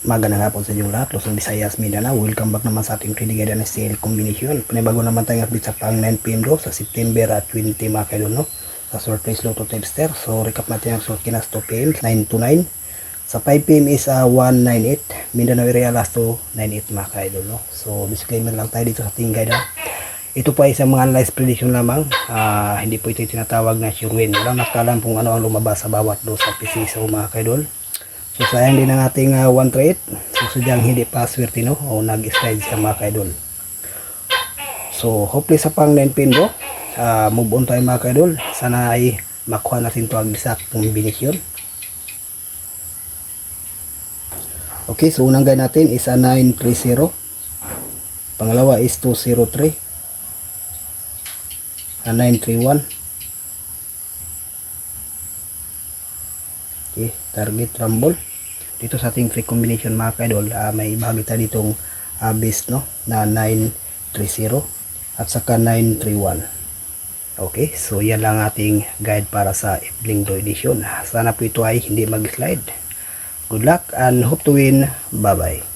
Magandang hapon sa inyong lahat, Luzon, Visayas, Mindanao. Welcome back naman sa ating trading guide na CL combination. Panibago naman tayong update sa pang 9pm do sa September 20 mga kaidol, no? Sa surprise lotto tipster. So recap natin ang result kinas 2pm 9 to 9. Sa 5pm is 198. Mindanao area last to 98 mga kaidol, no? So disclaimer lang tayo dito sa ating guide. Ito po ay isang mga analyze prediction lamang. Hindi po ito tinatawag na sure win. Walang nakalam kung ano ang lumabas sa bawat do sa PC. So mga kaidol, so sayang din ang ating 138. So sadyang hindi pa swerte, no, o nag-slide siya mga kaidol. So hopefully sa pang 9pm do, move on tayo mga kaidol. Sana ay makuha natin ito ang exact combination. Okay, so unang guide natin is 930. Pangalawa is 203. 931. Okay, target rumble dito sa ating free combination mga kaidol. May bahagi tayo ditong base, no, na 930 at saka 931. Okay, so yan lang ating guide para sa Ebling Do edition. Sana po ito ay hindi mag-slide. Good luck and hope to win. Bye bye.